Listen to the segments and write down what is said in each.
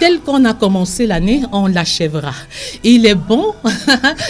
tel qu'on a commencé l'année, on l'achèvera. Il est bon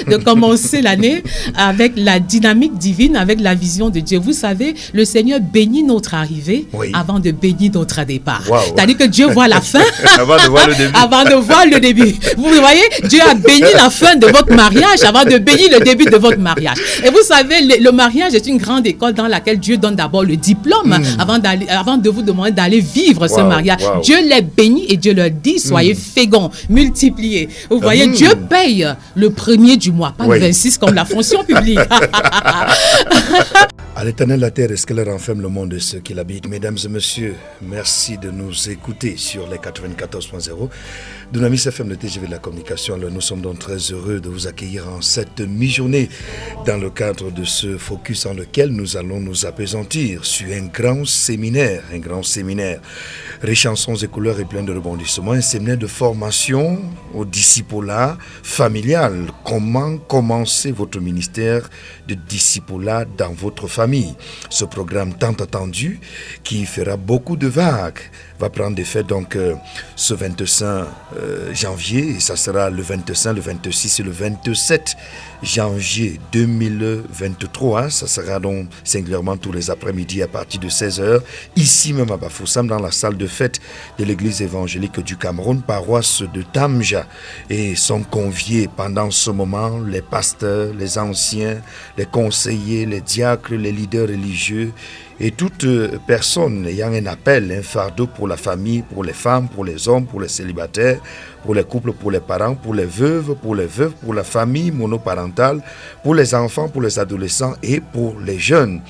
de commencer l'année avec la dynamique divine, avec la vision de Dieu. Vous savez, le Seigneur bénit notre arrivée avant de bénir notre départ. Wow. C'est-à-dire que Dieu voit la fin avant de voir le début. Avant de voir le début. Vous voyez, Dieu a béni la fin de votre mariage avant de bénir le début de votre mariage. Et vous savez, le mariage est une grande école dans laquelle Dieu donne d'abord le diplôme avant de vous demander d'aller vivre ce mariage. Dieu les bénit et Dieu leur dit, soyez féconds, multipliez. Vous voyez, Dieu paye le 1er du mois, pas le 26 comme la fonction publique. À l'Éternel la terre, est-ce qu'elle renferme le monde et ceux qui l'habitent? Mesdames et messieurs, merci de nous écouter sur les 94.0 Dunamis FM, le TGV de la communication. Alors, nous sommes donc très heureux de vous accueillir en cette mi-journée dans le cadre de ce focus en lequel nous allons nous appesantir sur un grand séminaire riche en sons et couleurs et plein de rebondissements, un séminaire de formation au discipulat familial. Comment commencer votre ministère de discipulat dans votre famille? Ce programme tant attendu qui fera beaucoup de vagues va prendre effet donc ce 25 janvier, et ça sera le 25, le 26 et le 27 janvier 2023. Ça sera donc singulièrement tous les après-midi à partir de 16h, ici même à Bafoussam, dans la salle de fête de l'église évangélique du Cameroun, paroisse de Tamja. Et sont conviés pendant ce moment les pasteurs, les anciens, les conseillers, les diacres, les leaders religieux, et toute personne ayant un appel, un fardeau pour la famille, pour les femmes, pour les hommes, pour les célibataires, pour les couples, pour les parents, pour les veuves, pour la famille monoparentale, pour les enfants, pour les adolescents et pour les jeunes.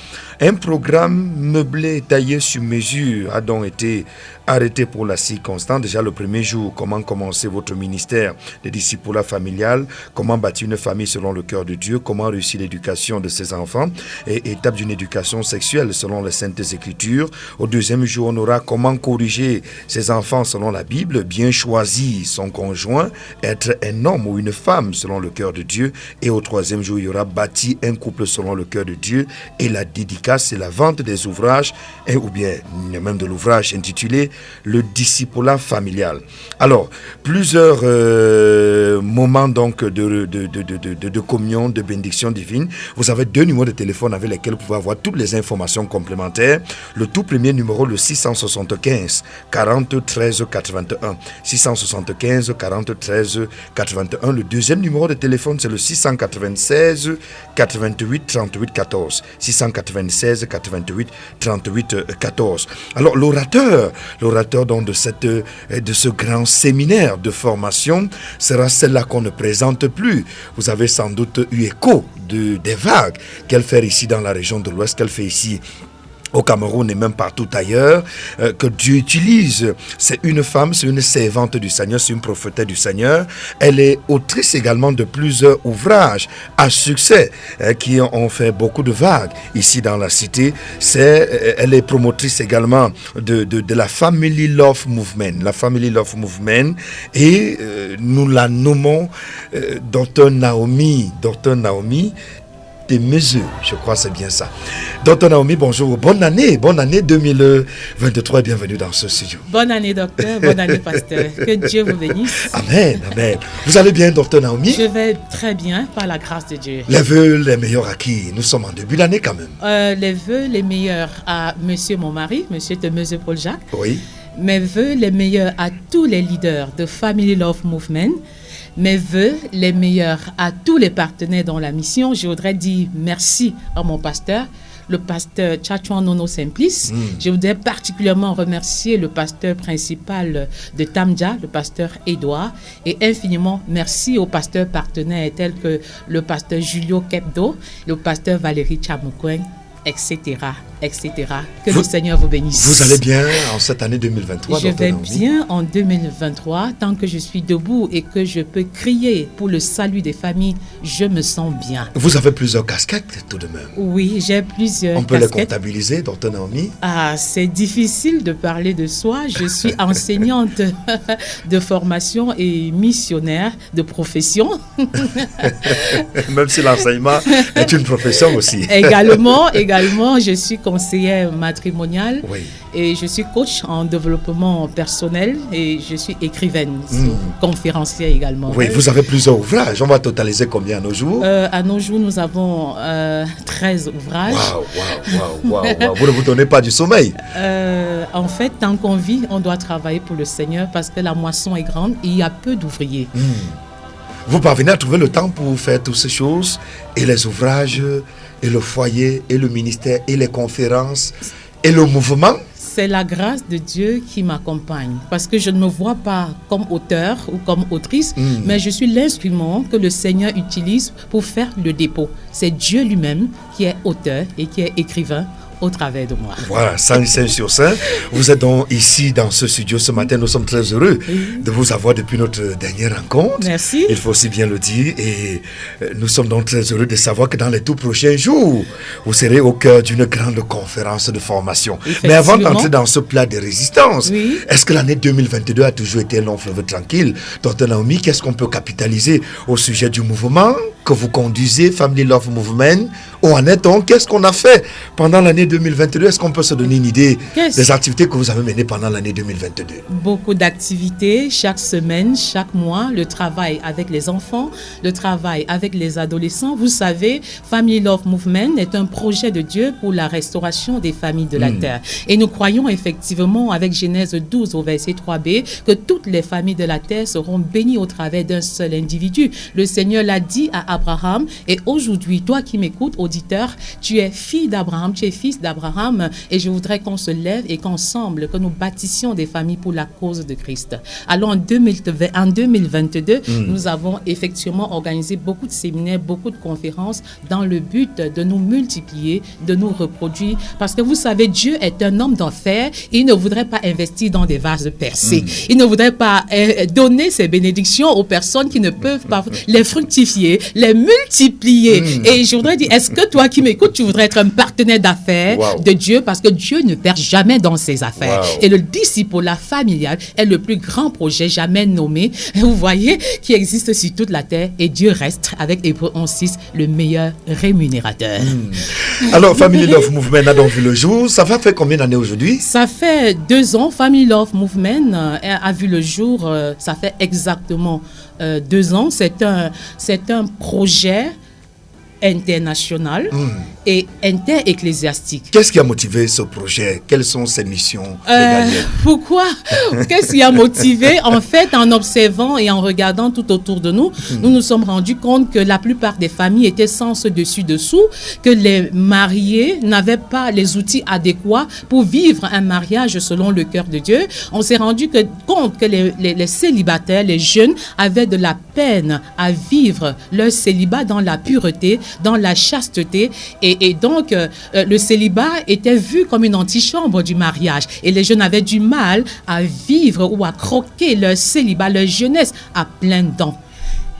Un programme meublé, taillé sur mesure a donc été arrêté pour la circonstance. Déjà le premier jour, comment commencer votre ministère de discipulat familial, comment bâtir une famille selon le cœur de Dieu, comment réussir l'éducation de ses enfants, et étape d'une éducation sexuelle selon les Saintes Écritures. Au deuxième jour, on aura comment corriger ses enfants selon la Bible, bien choisir son conjoint, être un homme ou une femme selon le cœur de Dieu. Et au troisième jour, il y aura bâti un couple selon le cœur de Dieu, et la dédicace, c'est la vente des ouvrages, ou bien même de l'ouvrage intitulé Le discipulat familial. Alors, plusieurs moments donc de communion, de bénédiction divine. Vous avez 2 numéros de téléphone avec lesquels vous pouvez avoir toutes les informations complémentaires. Le tout premier numéro, le 675 40 13 81. 675 40 13 81. Le deuxième numéro de téléphone, c'est le 696 88 38 14. 696 88 38 14. Alors, l'orateur donc de ce grand séminaire de formation sera celle-là qu'on ne présente plus. Vous avez sans doute eu écho des vagues qu'elle fait ici dans la région de l'Ouest, qu'elle fait ici au Cameroun et même partout ailleurs, que Dieu utilise. C'est une femme, c'est une servante du Seigneur, c'est une prophétesse du Seigneur. Elle est autrice également de plusieurs ouvrages à succès qui ont fait beaucoup de vagues ici dans la cité. Elle est promotrice également de la Family Love Movement. La Family Love Movement, et nous la nommons Dr Naomi des mesures, je crois que c'est bien ça. Docteur Naomi, bonjour, bonne année 2023, bienvenue dans ce studio. Bonne année docteur, bonne année pasteur, que Dieu vous bénisse. Amen, amen. Vous allez bien docteur Naomi? Je vais très bien par la grâce de Dieu. Les vœux les meilleurs à qui? Nous sommes en début d'année quand même. Les vœux les meilleurs à monsieur mon mari, monsieur de Meseux Paul Jacques. Oui. Mes vœux les meilleurs à tous les leaders de Family Love Movement. Mes vœux les meilleurs à tous les partenaires dans la mission. Je voudrais dire merci à mon pasteur, le pasteur Tchatchouan Nono Simplice. Je voudrais particulièrement remercier le pasteur principal de Tamja, le pasteur Edouard, et infiniment merci aux pasteurs partenaires tels que le pasteur Julio Kepdo, le pasteur Valérie Chamoukoueng, etc. Que le Seigneur vous bénisse. Vous allez bien en cette année 2023? Je vais bien en 2023. Tant que je suis debout et que je peux crier pour le salut des familles, je me sens bien. Vous avez plusieurs casquettes tout de même. Oui, j'ai plusieurs casquettes. On peut les comptabiliser, docteur Naomi? C'est difficile de parler de soi. Je suis enseignante de formation et missionnaire de profession. Même si l'enseignement est une profession aussi. Également, je suis conseillère matrimoniale Oui. et je suis coach en développement personnel et je suis écrivaine, conférencière également. Oui, vous avez plusieurs ouvrages. On va totaliser combien à nos jours? À nos jours, nous avons 13 ouvrages. Waouh. Vous ne vous donnez pas du sommeil? En fait, tant qu'on vit, on doit travailler pour le Seigneur parce que la moisson est grande et il y a peu d'ouvriers. Vous parvenez à trouver le temps pour faire toutes ces choses, et les ouvrages, et le foyer, et le ministère, et les conférences, et le mouvement? C'est la grâce de Dieu qui m'accompagne parce que je ne me vois pas comme auteur ou comme autrice, mais je suis l'instrument que le Seigneur utilise pour faire le dépôt. C'est Dieu lui-même qui est auteur et qui est écrivain au travers de moi. Voilà, 105 sur 5. Vous êtes donc ici dans ce studio ce matin. Nous sommes très heureux de vous avoir depuis notre dernière rencontre. Merci. Il faut aussi bien le dire. Et nous sommes donc très heureux de savoir que dans les tout prochains jours, vous serez au cœur d'une grande conférence de formation. Mais avant d'entrer dans ce plat de résistance, est-ce que l'année 2022 a toujours été un long fleuve tranquille? Dr Naomi, qu'est-ce qu'on peut capitaliser au sujet du mouvement que vous conduisez, Family Love Movement? Où en est-on? Qu'est-ce qu'on a fait pendant l'année 2022? Est-ce qu'on peut se donner une idée des activités que vous avez menées pendant l'année 2022? Beaucoup d'activités, chaque semaine, chaque mois, le travail avec les enfants, le travail avec les adolescents. Vous savez, Family Love Movement est un projet de Dieu pour la restauration des familles de la terre. Et nous croyons effectivement, avec Genèse 12 au verset 3b, que toutes les familles de la terre seront bénies au travers d'un seul individu. Le Seigneur l'a dit à Abraham, et aujourd'hui, toi qui m'écoutes, auditeur, tu es fille d'Abraham, tu es fils d'Abraham, et je voudrais qu'on se lève et qu'ensemble, que nous bâtissions des familles pour la cause de Christ. Alors en 2022, nous avons effectivement organisé beaucoup de séminaires, beaucoup de conférences dans le but de nous multiplier, de nous reproduire, parce que vous savez, Dieu est un homme d'affaires, il ne voudrait pas investir dans des vases percés, il ne voudrait pas donner ses bénédictions aux personnes qui ne peuvent pas les fructifier, les multiplier. Et je voudrais dire, est-ce que toi qui m'écoutes, tu voudrais être un partenaire d'affaires de Dieu, parce que Dieu ne perd jamais dans ses affaires. Et le discipulat familial est le plus grand projet jamais nommé, vous voyez, qui existe sur toute la terre, et Dieu reste, avec Hébreux 11:6, le meilleur rémunérateur. Alors, Family Love Movement a donc vu le jour. Ça va faire combien d'années aujourd'hui? Ça fait 2 ans. Family Love Movement a vu le jour, ça fait exactement 2 ans. C'est un projet international et inter-ecclésiastique. Qu'est-ce qui a motivé ce projet? Quelles sont ses missions régaliennes? Pourquoi? Qu'est-ce qui a motivé? En fait, en observant et en regardant tout autour de nous, nous nous sommes rendus compte que la plupart des familles étaient sans ce dessus-dessous, que les mariés n'avaient pas les outils adéquats pour vivre un mariage selon le cœur de Dieu. On s'est rendu compte que les célibataires, les jeunes, avaient de la peine à vivre leur célibat dans la pureté, dans la chasteté, et donc le célibat était vu comme une antichambre du mariage, et les jeunes avaient du mal à vivre ou à croquer leur célibat, leur jeunesse à pleines dents.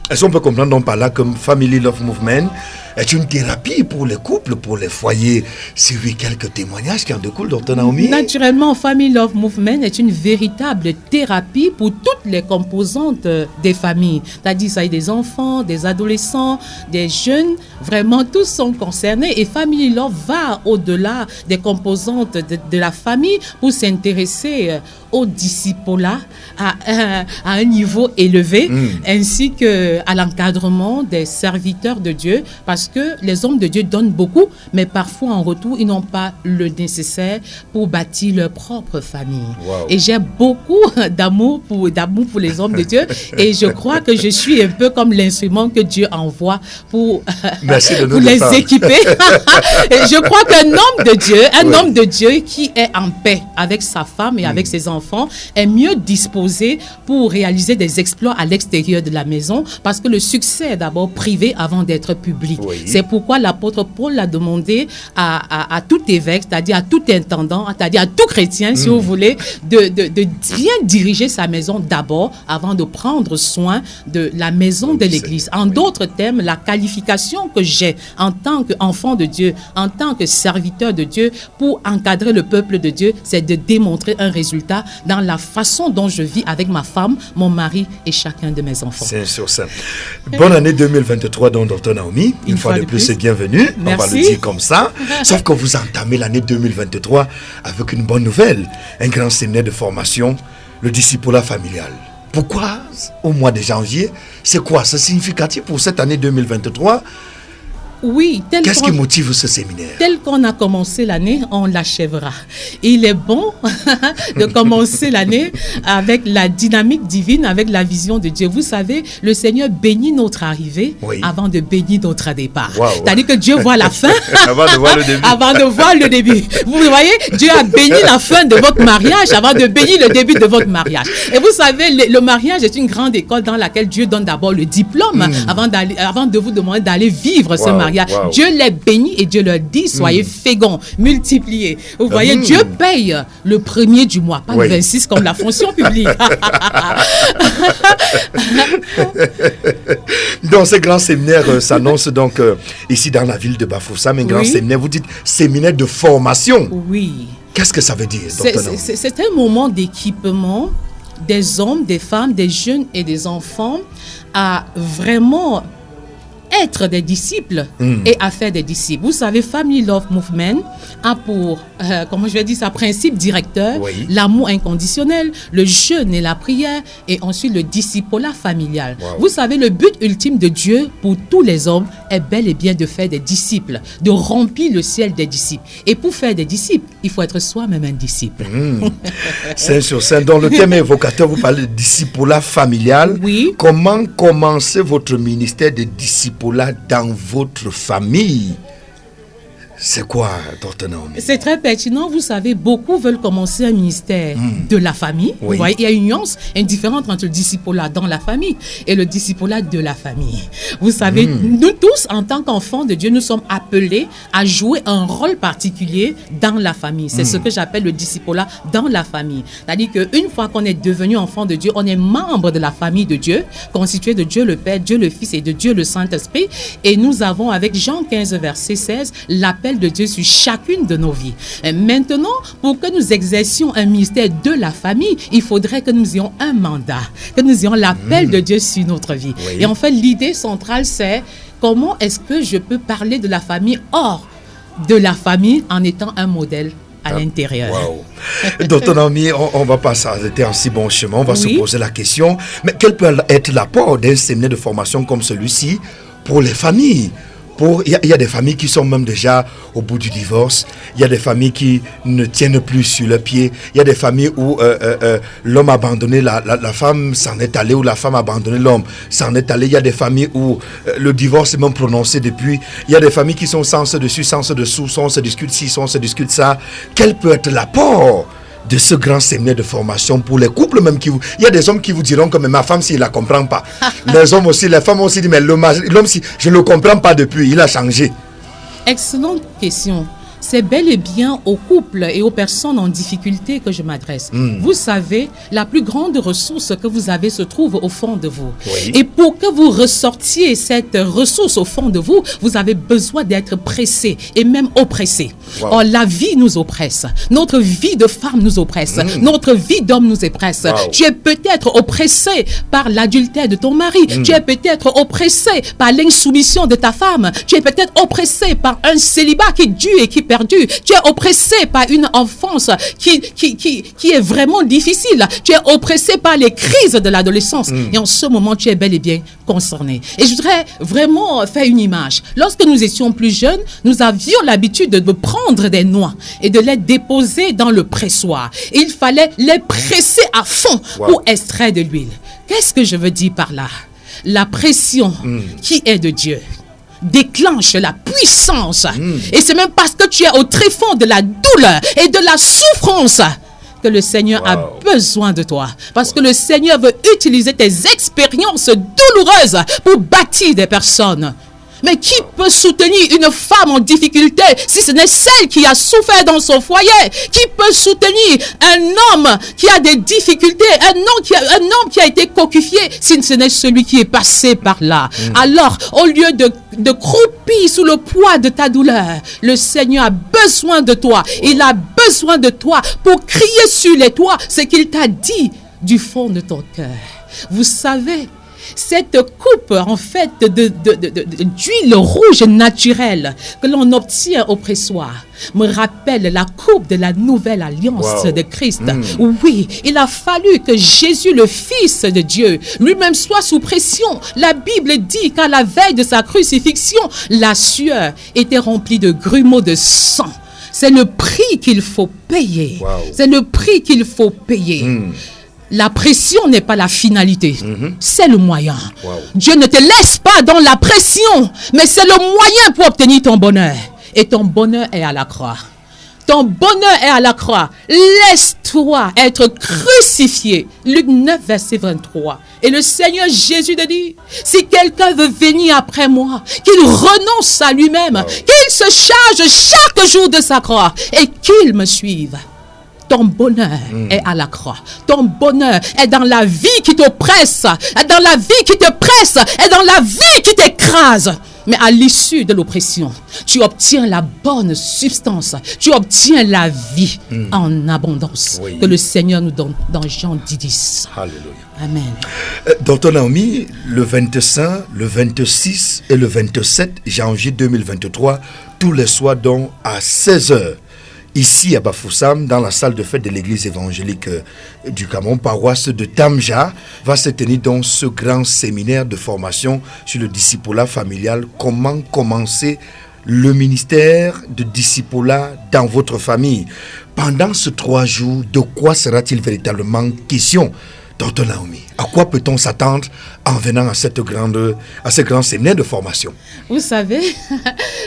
Est-ce qu'on peut comprendre donc par là que Family Love Movement est une thérapie pour les couples, pour les foyers? C'est oui, quelques témoignages qui en découlent, Dr Naomi? Naturellement, Family Love Movement est une véritable thérapie pour toutes les composantes des familles. C'est-à-dire, ça y est, des enfants, des adolescents, des jeunes, vraiment tous sont concernés. Et Family Love va au-delà des composantes de la famille pour s'intéresser au discipulat à un niveau élevé, ainsi qu'à l'encadrement des serviteurs de Dieu, parce que les hommes de Dieu donnent beaucoup, mais parfois en retour, ils n'ont pas le nécessaire pour bâtir leur propre famille. Wow. Et j'ai beaucoup d'amour pour les hommes de Dieu, et je crois que je suis un peu comme l'instrument que Dieu envoie pour les équiper. Et je crois qu'un homme de Dieu qui est en paix avec sa femme et avec ses enfants est mieux disposé pour réaliser des exploits à l'extérieur de la maison, parce que le succès est d'abord privé avant d'être public. Oui. C'est pourquoi l'apôtre Paul a demandé à tout évêque, c'est-à-dire à tout intendant, c'est-à-dire à tout chrétien, si vous voulez, de bien diriger sa maison d'abord avant de prendre soin de la maison de l'Église. En d'autres termes, la qualification que j'ai en tant qu'enfant de Dieu, en tant que serviteur de Dieu, pour encadrer le peuple de Dieu, c'est de démontrer un résultat dans la façon dont je vis avec ma femme, mon mari et chacun de mes enfants. C'est sur ça. Bonne année 2023, donc, Dr Naomi. Une fois de plus, c'est bienvenu. Merci. On va le dire comme ça. Sauf que vous entamez l'année 2023 avec une bonne nouvelle. Un grand séminaire de formation, le discipulat familial. Pourquoi au mois de janvier? C'est quoi? C'est significatif pour cette année 2023? Oui, qu'est-ce qui motive ce séminaire? Tel qu'on a commencé l'année, on l'achèvera. Il est bon de commencer l'année avec la dynamique divine, avec la vision de Dieu. Vous savez, le Seigneur bénit notre arrivée avant de bénir notre départ. Wow. C'est-à-dire que Dieu voit la fin avant de voir le début. Avant de voir le début. Vous voyez, Dieu a béni la fin de votre mariage avant de bénir le début de votre mariage. Et vous savez, le mariage est une grande école dans laquelle Dieu donne d'abord le diplôme avant de vous demander d'aller vivre ce mariage. Wow. Dieu les bénit et Dieu leur dit, soyez féconds, multipliez. Vous voyez, Dieu paye le 1er du mois, pas le 26 comme la fonction publique. Donc, ce grand séminaire s'annonce donc ici dans la ville de Bafoussam, un grand séminaire. Vous dites séminaire de formation. Oui. Qu'est-ce que ça veut dire, docteur? C'est un moment d'équipement des hommes, des femmes, des jeunes et des enfants à vraiment être des disciples et à faire des disciples. Vous savez, Family Love Movement a pour, sa principe directeur, l'amour inconditionnel, le jeûne et la prière, et ensuite le discipulat familial. Wow. Vous savez, le but ultime de Dieu pour tous les hommes est bel et bien de faire des disciples, de remplir le ciel des disciples. Et pour faire des disciples, il faut être soi-même un disciple. Saint sur Saint, dans le thème évocateur, vous parlez de discipulat familial. Oui. Comment commencer votre ministère de discipulat dans votre famille? C'est quoi, docteur Naomi? C'est très pertinent. Vous savez, beaucoup veulent commencer un ministère de la famille. Vous voyez, il y a une nuance, une différence entre le discipulat dans la famille et le discipulat de la famille. Vous savez, nous tous, en tant qu'enfants de Dieu, nous sommes appelés à jouer un rôle particulier dans la famille. C'est ce que j'appelle le discipulat dans la famille. C'est-à-dire qu'une fois qu'on est devenu enfant de Dieu, on est membre de la famille de Dieu, constitué de Dieu le Père, Dieu le Fils et de Dieu le Saint-Esprit. Et nous avons, avec Jean 15, verset 16, l'appel de Dieu sur chacune de nos vies. Et maintenant, pour que nous exercions un ministère de la famille, il faudrait que nous ayons un mandat, que nous ayons l'appel de Dieu sur notre vie. Et en fait, l'idée centrale, c'est comment est-ce que je peux parler de la famille hors de la famille en étant un modèle à l'intérieur. Wow. Docteur Naomi, on va pas s'arrêter en si bon chemin, on va se poser la question, mais quel peut être l'apport d'un séminaire de formation comme celui-ci pour les familles? Il y a des familles qui sont même déjà au bout du divorce. Il y a des familles qui ne tiennent plus sur le pied. Il y a des familles où l'homme a abandonné la femme, s'en est allé, ou la femme a abandonné l'homme, s'en est allé. Il y a des familles où le divorce est même prononcé depuis. Il y a des familles qui sont sans dessus, sans dessous, on se discute ci, on se discute ça. Quel peut être l'apport de ce grand séminaire de formation pour les couples même il y a des hommes qui vous diront que mais ma femme, si il la comprend pas. Les hommes aussi, les femmes aussi disent mais l'homme, si je le comprends pas depuis, il a changé. Excellente question. C'est bel et bien aux couples et aux personnes en difficulté que je m'adresse. Vous savez, la plus grande ressource que vous avez se trouve au fond de vous. Et pour que vous ressortiez cette ressource au fond de vous, vous avez besoin d'être pressé et même oppressé. Or, la vie nous oppresse. Notre vie de femme nous oppresse. Notre vie d'homme nous oppresse. Tu es peut-être oppressé par l'adultère de ton mari. Tu es peut-être oppressé par l'insoumission de ta femme. Tu es peut-être oppressé par un célibat qui dure et qui perdu. Tu es oppressé par une enfance qui est vraiment difficile. Tu es oppressé par les crises de l'adolescence. Et en ce moment, tu es bel et bien concerné. Et je voudrais vraiment faire une image. Lorsque nous étions plus jeunes, nous avions l'habitude de prendre des noix et de les déposer dans le pressoir. Et il fallait les presser à fond pour extraire de l'huile. Qu'est-ce que je veux dire par là? La pression qui est de Dieu déclenche la puissance. Et c'est même parce que tu es au tréfonds de la douleur et de la souffrance que le Seigneur a besoin de toi. Parce que le Seigneur veut utiliser tes expériences douloureuses pour bâtir des personnes. Mais qui peut soutenir une femme en difficulté si ce n'est celle qui a souffert dans son foyer? Qui peut soutenir un homme qui a des difficultés, un homme qui a été cocufié si ce n'est celui qui est passé par là? Alors, au lieu de croupir sous le poids de ta douleur, le Seigneur a besoin de toi. Il a besoin de toi pour crier sur les toits ce qu'il t'a dit du fond de ton cœur. Vous savez, Cette coupe, en fait, d'huile rouge naturelle que l'on obtient au pressoir me rappelle la coupe de la nouvelle alliance de Christ. Oui, il a fallu que Jésus, le Fils de Dieu, lui-même soit sous pression. La Bible dit qu'à la veille de sa crucifixion, la sueur était remplie de grumeaux de sang. C'est le prix qu'il faut payer. C'est le prix qu'il faut payer. La pression n'est pas la finalité, c'est le moyen. Dieu ne te laisse pas dans la pression, mais c'est le moyen pour obtenir ton bonheur. Et ton bonheur est à la croix. Ton bonheur est à la croix. Laisse-toi être crucifié. Luc 9, verset 23. Et le Seigneur Jésus te dit, si quelqu'un veut venir après moi, qu'il renonce à lui-même, qu'il se charge chaque jour de sa croix et qu'il me suive. Ton bonheur est à la croix. Ton bonheur est dans la vie qui t'oppresse, dans la vie qui te presse, et dans la vie qui t'écrase. Mais à l'issue de l'oppression, tu obtiens la bonne substance. Tu obtiens la vie en abondance que le Seigneur nous donne dans Jean 10. Alléluia. Amen. Docteur Naomi, le 25, le 26 et le 27 janvier 2023, tous les soirs donc à 16h, ici à Bafoussam, dans la salle de fête de l'église évangélique du Cameroun, paroisse de Tamja, va se tenir donc ce grand séminaire de formation sur le discipulat familial. Comment commencer le ministère de discipulat dans votre famille? Pendant ces 3 jours, de quoi sera-t-il véritablement question? Docteur Naomi, à quoi peut-on s'attendre en venant à ce grand séminaire de formation? Vous savez,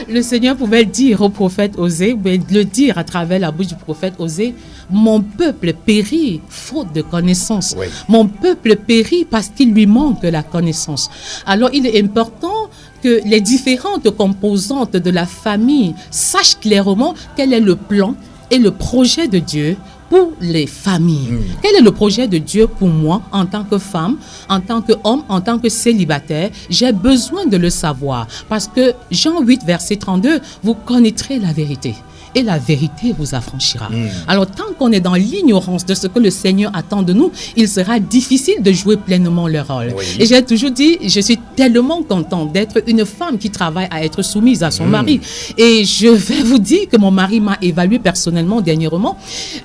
le Seigneur pouvait dire au prophète Osée, le dire à travers la bouche du prophète Osée, mon peuple périt faute de connaissance. Mon peuple périt parce qu'il lui manque la connaissance. Alors il est important que les différentes composantes de la famille sachent clairement quel est le plan et le projet de Dieu pour les familles. Quel est le projet de Dieu pour moi en tant que femme, en tant qu'homme, en tant que célibataire? J'ai besoin de le savoir parce que Jean 8, verset 32, vous connaîtrez la vérité. Et la vérité vous affranchira. Alors, tant qu'on est dans l'ignorance de ce que le Seigneur attend de nous, il sera difficile de jouer pleinement le rôle. Et j'ai toujours dit, je suis tellement contente d'être une femme qui travaille à être soumise à son mari. Et je vais vous dire que mon mari m'a évalué personnellement dernièrement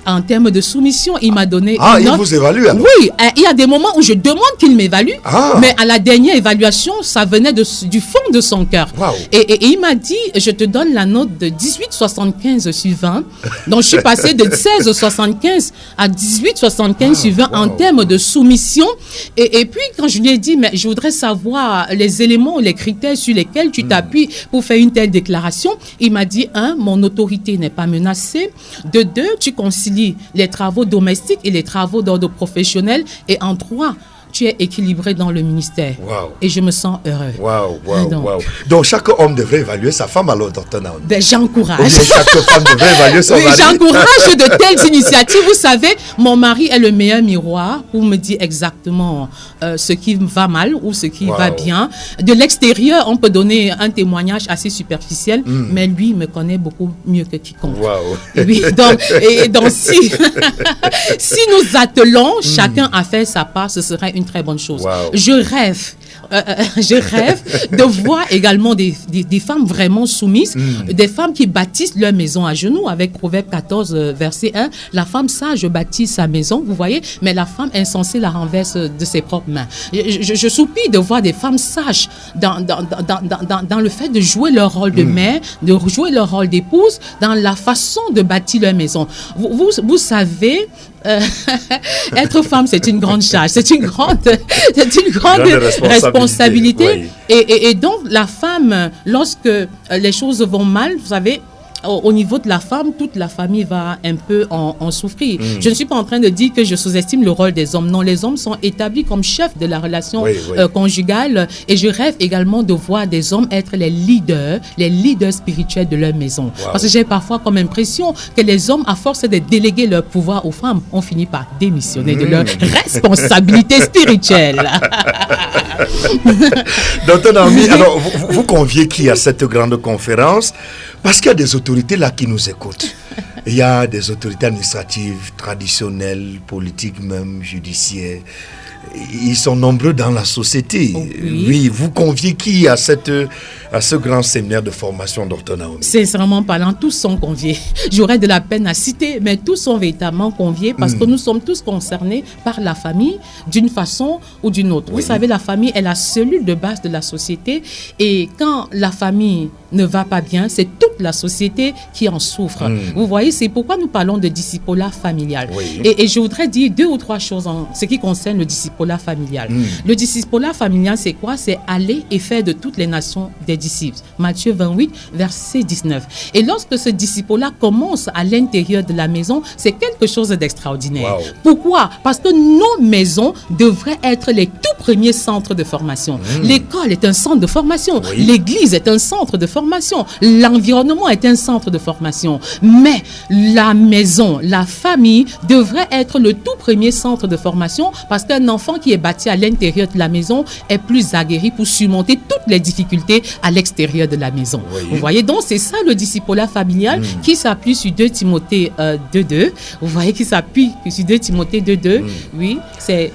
en termes de soumission. Il m'a donné une note. Il vous évalue alors? Oui, il y a des moments où je demande qu'il m'évalue, mais à la dernière évaluation, ça venait du fond de son cœur. Et il m'a dit, je te donne la note de 18,75 sur 20. Donc, je suis passée de 16,75 à 18,75 sur 20 en termes de soumission. Et puis, quand je lui ai dit, mais je voudrais savoir les éléments, les critères sur lesquels tu t'appuies pour faire une telle déclaration, il m'a dit, 1, mon autorité n'est pas menacée. De 2, tu concilies les travaux domestiques et les travaux d'ordre professionnel. Et en 3, tu es équilibré dans le ministère. Et je me sens heureux. Donc, chaque homme devrait évaluer sa femme alors, docteur Naomi? J'encourage. Chaque femme devrait évaluer son mari. J'encourage de telles initiatives. Vous savez, mon mari est le meilleur miroir pour me dire exactement ce qui va mal ou ce qui va bien. De l'extérieur, on peut donner un témoignage assez superficiel, mais lui me connaît beaucoup mieux que quiconque. Oui, donc si nous attelons chacun à faire sa part, ce serait une très bonne chose. Je rêve de voir également des femmes vraiment soumises, des femmes qui bâtissent leur maison à genoux, avec Proverbe 14, verset 1. La femme sage bâtit sa maison, vous voyez, mais la femme insensée la renverse de ses propres mains. Je soupire de voir des femmes sages dans le fait de jouer leur rôle de mère, de jouer leur rôle d'épouse, dans la façon de bâtir leur maison. Vous savez, être femme, c'est une grande charge, c'est une grande responsabilité. Et donc, la femme, lorsque les choses vont mal, vous savez, au niveau de la femme, toute la famille va un peu en souffrir. Je ne suis pas en train de dire que je sous-estime le rôle des hommes. Non, les hommes sont établis comme chefs de la relation conjugale. Et je rêve également de voir des hommes être les leaders spirituels de leur maison. Parce que j'ai parfois comme impression que les hommes, à force de déléguer leur pouvoir aux femmes, ont fini par démissionner de leur responsabilité spirituelle. Docteur Naomi, alors vous conviez qui à cette grande conférence? Parce qu'il y a des autorités là qui nous écoutent. Il y a des autorités administratives, traditionnelles, politiques même, judiciaires. ils sont nombreux dans la société. Oui, vous conviez qui à ce grand séminaire de formation, Dr Naomi? Sincèrement parlant, tous sont conviés. J'aurais de la peine à citer, mais tous sont véritablement conviés parce que nous sommes tous concernés par la famille d'une façon ou d'une autre. Vous savez, la famille est la cellule de base de la société et quand la famille ne va pas bien, c'est toute la société qui en souffre. Vous voyez, c'est pourquoi nous parlons de discipolat familial. Et je voudrais dire 2 ou 3 choses en ce qui concerne le discipolat familial. Le discipolat familial, c'est quoi? C'est aller et faire de toutes les nations des disciples. Matthieu 28, verset 19. Et lorsque ce discipolat commence à l'intérieur de la maison, c'est quelque chose d'extraordinaire. Pourquoi? Parce que nos maisons devraient être les tout premiers centres de formation. L'école est un centre de formation. L'église est un centre de formation. L'environnement est un centre de formation. Mais la maison, la famille devrait être le tout premier centre de formation parce qu'un enfant qui est bâti à l'intérieur de la maison est plus aguerri pour surmonter toutes les difficultés à l'extérieur de la maison. Vous voyez, donc c'est ça le discipolat familial qui s'appuie sur 2 Timothée 2.2. Vous voyez, qui s'appuie sur 2 Timothée 2.2. Oui, c'est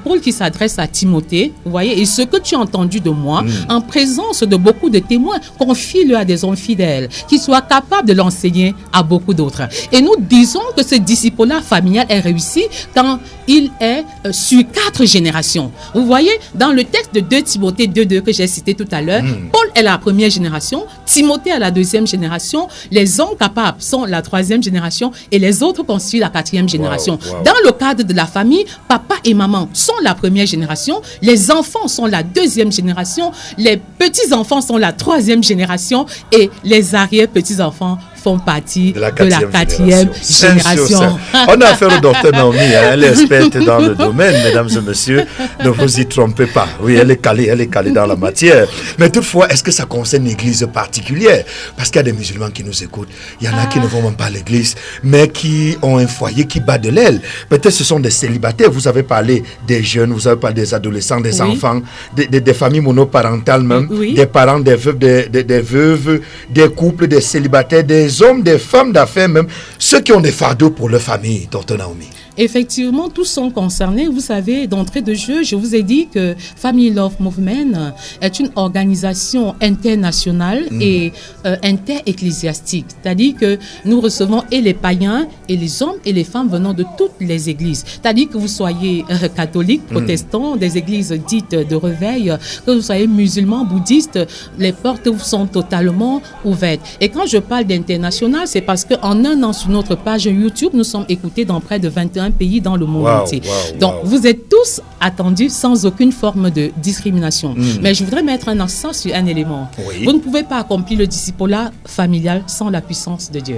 Paul qui s'adresse à Timothée. Vous voyez, et ce que tu as entendu de moi, en présence de beaucoup de témoins, confie-le à des hommes fidèles qui soient capables de l'enseigner à beaucoup d'autres. Et nous disons que ce discipolat familial est réussi quand il est sur 4 générations. Vous voyez, dans le texte de 2 Timothée 2.2 que j'ai cité tout à l'heure, Paul est la première génération, Timothée est la 2e génération, les hommes capables sont la 3e génération et les autres constituent la 4e génération. Dans le cadre de la famille, papa et maman sont la 1re génération, les enfants sont la 2e génération, les petits-enfants sont la 3e génération et les arrière-petits-enfants font partie de la 4e génération. On a affaire au docteur Naomi, elle est experte dans le domaine, mesdames et messieurs, ne vous y trompez pas. Oui, elle est calée dans la matière. Mais toutefois, est-ce que ça concerne une église particulière? Parce qu'il y a des musulmans qui nous écoutent, il y en a qui ne vont même pas à l'église, mais qui ont un foyer qui bat de l'aile. Peut-être ce sont des célibataires, vous avez parlé des jeunes, vous avez parlé des adolescents, des enfants, des familles monoparentales même, des parents, des veuves, des couples, des célibataires, des hommes, des femmes d'affaires même, ceux qui ont des fardeaux pour leur famille, Dr Naomi. Effectivement, tous sont concernés. Vous savez, d'entrée de jeu, je vous ai dit que Family Love Movement est une organisation internationale et inter-ecclésiastique. C'est-à-dire que nous recevons et les païens et les hommes et les femmes venant de toutes les églises. C'est-à-dire que vous soyez catholique, protestant, des églises dites de réveil, que vous soyez musulman, bouddhiste, les portes vous sont totalement ouvertes. Et quand je parle d'international, c'est parce qu'en un an sur notre page YouTube, nous sommes écoutés dans près de 21 pays dans le monde entier. Donc, vous êtes tous attendus sans aucune forme de discrimination. Mais je voudrais mettre un accent sur un élément. Vous ne pouvez pas accomplir le discipolat familial sans la puissance de Dieu.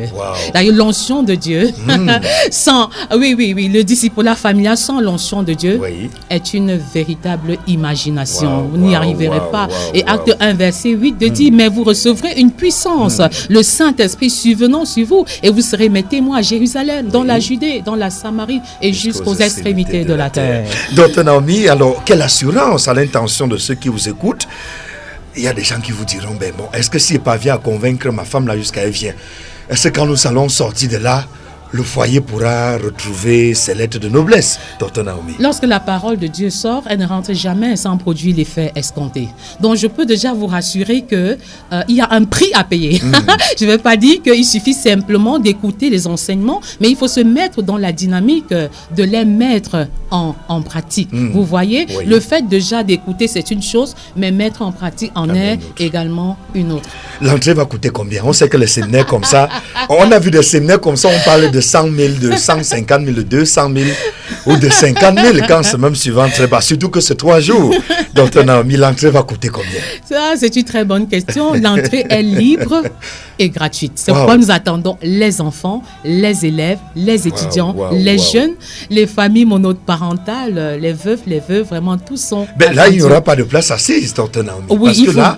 D'ailleurs, l'onction de Dieu, sans... le discipolat familial sans l'onction de Dieu est une véritable imagination. Vous n'y arriverez pas. Et Acte 1, verset 8 de dire, mais vous recevrez une puissance, le Saint-Esprit survenant sur vous, et vous serez mes témoins à Jérusalem, dans la Judée, dans la Samarie, et jusqu'aux extrémités de la terre. Dr Naomi, alors quelle assurance à l'intention de ceux qui vous écoutent? Il y a des gens qui vous diront, est-ce que si je parviens à convaincre ma femme là jusqu'à elle vient, est-ce que quand nous allons sortir de là, le foyer pourra retrouver ses lettres de noblesse, Dr Naomi? Lorsque la parole de Dieu sort, elle ne rentre jamais sans produire l'effet escompté. Donc, je peux déjà vous rassurer qu'il y a un prix à payer. Je ne veux pas dire qu'il suffit simplement d'écouter les enseignements, mais il faut se mettre dans la dynamique de les mettre en pratique. Vous voyez, le fait déjà d'écouter, c'est une chose, mais mettre en pratique en est également une autre. L'entrée va coûter combien? On sait que les séminaires comme ça, on a vu des séminaires comme ça, on parle de 100 000, de 150 000, de 200 000 ou de 50 000 quand c'est même suivant très bas, surtout que c'est 3 jours. Donc, l'entrée va coûter combien? Ça, c'est une très bonne question. L'entrée est libre et gratuite. C'est pourquoi nous attendons les enfants, les élèves, les étudiants, les jeunes, les familles monoparentales, les veuves, vraiment tous sont... Là, il n'y aura pas de place assise, Dr Naomi. Oui, parce que là...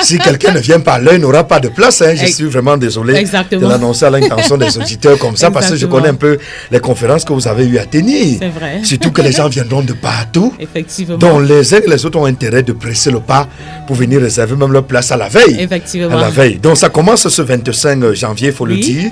Si quelqu'un ne vient pas, l'œil n'aura pas de place. Hein. Je suis vraiment désolé Exactement. de l'annoncer à l'intention des auditeurs comme ça, parce que je connais un peu les conférences que vous avez eu à tenir. C'est vrai. Surtout que les gens viendront de partout. Effectivement. Donc les uns et les autres ont intérêt de presser le pas pour venir réserver même leur place à la veille. Effectivement. À la veille. Donc ça commence ce 25 janvier, il faut le dire.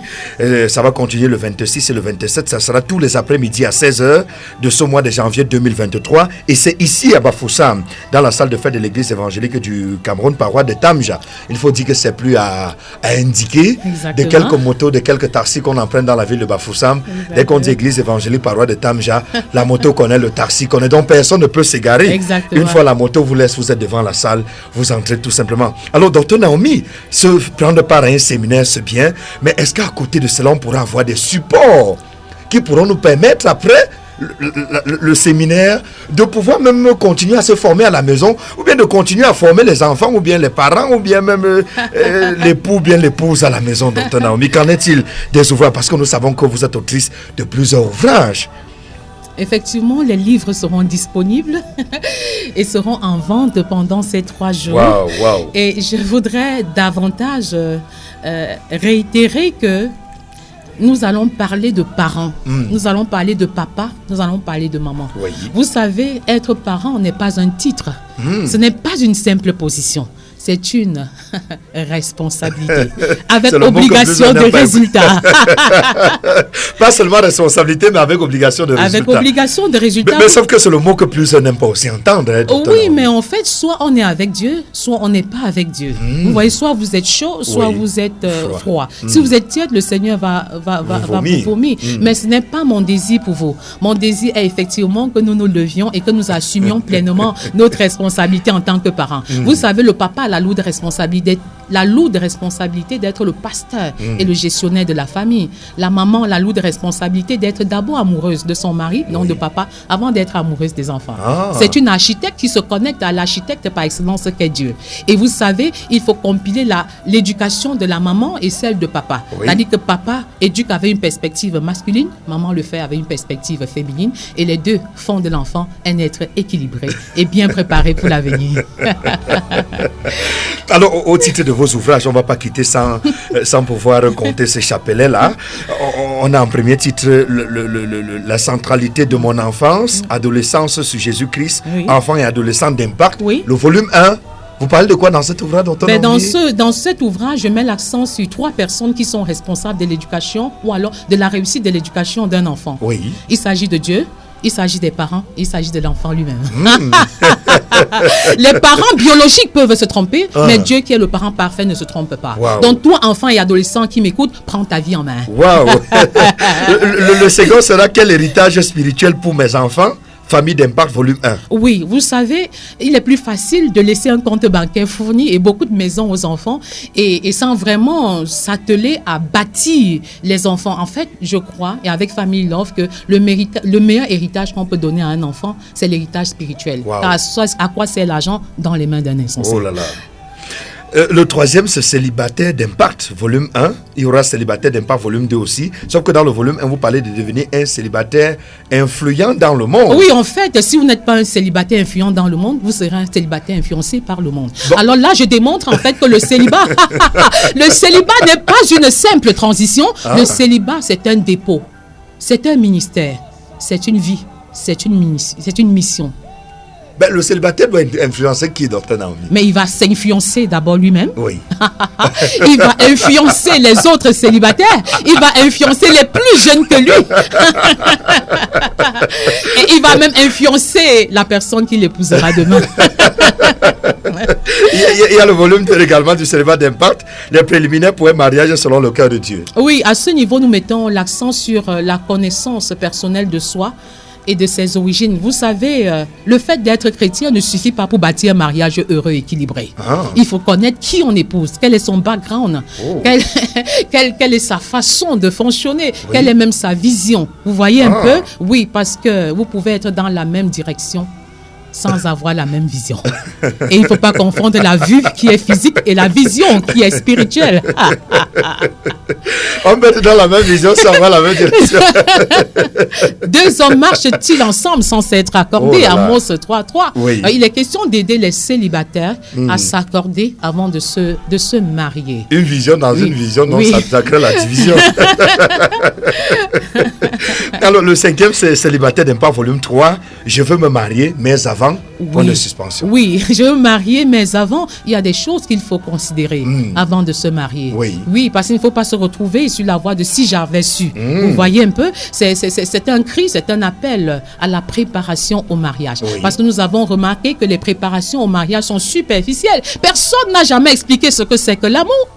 Ça va continuer le 26 et le 27. Ça sera tous les après-midi à 16h de ce mois de janvier 2023. Et c'est ici à Bafoussam, dans la salle de fête de l'église évangélique du Cameroun, paroisse de Tamja. Il faut dire que c'est plus à indiquer. Exactement. De quelques motos, de quelques taxis qu'on emprunte dans la ville de Bafoussam. Dès qu'on dit église évangélique, paroisse de Tamja, la moto connaît, le taxi connaît. Donc personne ne peut s'égarer. Exactement. Une fois la moto vous laisse, vous êtes devant la salle, vous entrez tout simplement. Alors, docteur Naomi, se prendre part à un séminaire, c'est bien, mais est-ce qu'à côté de cela, on pourra avoir des supports qui pourront nous permettre, après le séminaire, de pouvoir même continuer à se former à la maison, ou bien de continuer à former les enfants, ou bien les parents, ou bien même l'époux, ou bien l'épouse à la maison, docteur Naomi? Qu'en est-il des ouvrages? Parce que nous savons que vous êtes autrice de plusieurs ouvrages. Effectivement, les livres seront disponibles et seront en vente pendant ces 3 jours. Wow. Et je voudrais davantage réitérer que nous allons parler de parents, nous allons parler de papa, nous allons parler de maman. Oui. Vous savez, être parent n'est pas un titre, ce n'est pas une simple position. C'est une responsabilité avec obligation de résultat. Pas seulement responsabilité, mais avec obligation de résultat. Avec obligation de résultat. Mais sauf que c'est le mot que plusieurs n'aiment pas aussi entendre. Hein, oui, mais en fait, soit on est avec Dieu, soit on n'est pas avec Dieu. Vous voyez, soit vous êtes chaud, soit vous êtes froid. Si vous êtes tiède, le Seigneur va vous vomir. Mais ce n'est pas mon désir pour vous. Mon désir est effectivement que nous nous levions et que nous assumions pleinement notre responsabilité en tant que parents. Vous savez, le papa a la lourde responsabilité d'être le pasteur et le gestionnaire de la famille. La maman a la lourde responsabilité d'être d'abord amoureuse de son mari, non de papa, avant d'être amoureuse des enfants. C'est une architecte qui se connecte à l'architecte par excellence qu'est Dieu. Et vous savez, il faut compiler l'éducation de la maman et celle de papa. C'est-à-dire que papa éduque avec une perspective masculine, maman le fait avec une perspective féminine, et les deux font de l'enfant un être équilibré et bien préparé pour l'avenir. Alors, au titre de vos ouvrages, on ne va pas quitter sans pouvoir compter ces chapelets-là. On a en premier titre la centralité de mon enfance, adolescence sur Jésus-Christ, enfant et adolescent d'impact. Le volume 1. Vous parlez de quoi dans cet ouvrage, docteur Naomi? Dans cet ouvrage, je mets l'accent sur 3 personnes qui sont responsables de l'éducation ou alors de la réussite de l'éducation d'un enfant. Il s'agit de Dieu. Il s'agit des parents, il s'agit de l'enfant lui-même. Les parents biologiques peuvent se tromper, mais Dieu qui est le parent parfait ne se trompe pas. Donc toi, enfant et adolescent qui m'écoute, prends ta vie en main. Le second sera quel héritage spirituel pour mes enfants? Famille d'impact, volume 1. Oui, vous savez, il est plus facile de laisser un compte bancaire fourni et beaucoup de maisons aux enfants et sans vraiment s'atteler à bâtir les enfants. En fait, je crois, et avec Family Love, que le meilleur héritage qu'on peut donner à un enfant, c'est l'héritage spirituel. À quoi sert l'argent? Dans les mains d'un insensé. Oh là là. Le troisième, c'est Célibataire d'impact, volume 1. Il y aura Célibataire d'impact, volume 2 aussi. Sauf que dans le volume 1, vous parlez de devenir un célibataire influent dans le monde. Oui, en fait, si vous n'êtes pas un célibataire influent dans le monde, vous serez un célibataire influencé par le monde. Alors là, je démontre en fait que le célibat n'est pas une simple transition. Le célibat, c'est un dépôt. C'est un ministère. C'est une vie. C'est une mission. Ben, le célibataire doit influencer qui, docteur Naomi? Mais il va s'influencer d'abord lui-même. Oui. Il va influencer les autres célibataires. Il va influencer les plus jeunes que lui. Et il va même influencer la personne qui l'épousera demain. Il y a le volume également du célibat d'impact, les préliminaires pour un mariage selon le cœur de Dieu. Oui, à ce niveau, nous mettons l'accent sur la connaissance personnelle de soi et de ses origines. Vous savez, le fait d'être chrétien ne suffit pas pour bâtir un mariage heureux et équilibré. Il faut connaître qui on épouse, quel est son background, quelle est sa façon de fonctionner, quelle est même sa vision. Vous voyez un peu? Oui, parce que vous pouvez être dans la même direction sans avoir la même vision. Et il ne faut pas confondre la vue qui est physique et la vision qui est spirituelle. On met dans la même vision sans avoir la même direction. Deux hommes marchent-ils ensemble sans s'être accordés? Amos 3.3. Oui. Il est question d'aider les célibataires à s'accorder avant de se marier. Une vision dans une vision, non, ça crée la division. Alors, le 5e, c'est célibataire d'impact volume 3. Je veux me marier, mais avant, point de suspension. Oui, je veux me marier, mais avant, il y a des choses qu'il faut considérer avant de se marier. Oui, parce qu'il ne faut pas se retrouver sur la voie de si j'avais su. Vous voyez un peu, c'est un cri, c'est un appel à la préparation au mariage. Parce que nous avons remarqué que les préparations au mariage sont superficielles. Personne n'a jamais expliqué ce que c'est que l'amour.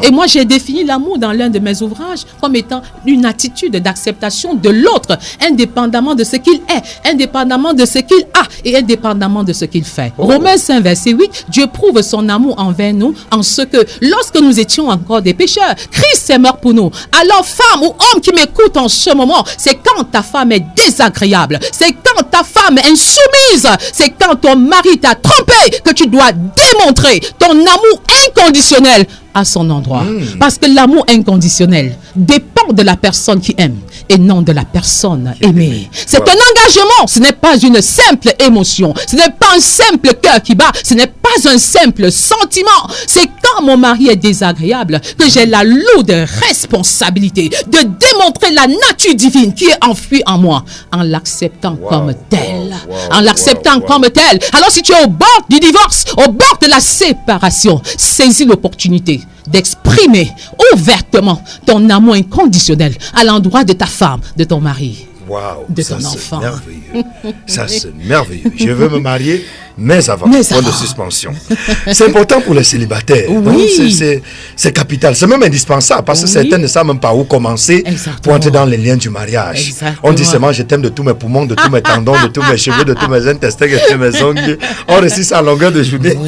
Et moi, j'ai défini l'amour dans l'un de mes ouvrages comme étant une attitude d'acceptation de l'autre, indépendamment de ce qu'il est, indépendamment de ce qu'il a et indépendamment de ce qu'il fait. Romains 5, verset 8, Dieu prouve son amour envers nous en ce que, lorsque nous étions encore des pécheurs, Christ est mort pour nous. Alors, femme ou homme qui m'écoute en ce moment, c'est quand ta femme est désagréable, c'est quand ta femme est insoumise, c'est quand ton mari t'a trompé que tu dois démontrer ton amour inconditionnel à son endroit. Parce que l'amour inconditionnel dépend de la personne qui aime et non de la personne aimée. C'est un engagement, ce n'est pas une simple émotion, ce n'est pas un simple cœur qui bat, ce n'est pas un simple sentiment. C'est quand mon mari est désagréable que j'ai la lourde responsabilité de démontrer la nature divine qui est enfouie en moi en l'acceptant comme tel. En l'acceptant comme tel. Alors si tu es au bord du divorce, au bord de la séparation, saisis l'opportunité d'exprimer ouvertement ton amour inconditionnel à l'endroit de ta femme, de ton mari, de ton enfant. Ça, c'est merveilleux. Je veux me marier, mais avant. Point de suspension. C'est important pour les célibataires. C'est capital. C'est même indispensable parce que certains ne savent même pas où commencer pour entrer dans les liens du mariage. On dit seulement je t'aime de tous mes poumons, de tous mes tendons, de tous mes cheveux, de tous mes intestins, de tous mes ongles. On réussit ça à longueur de journée.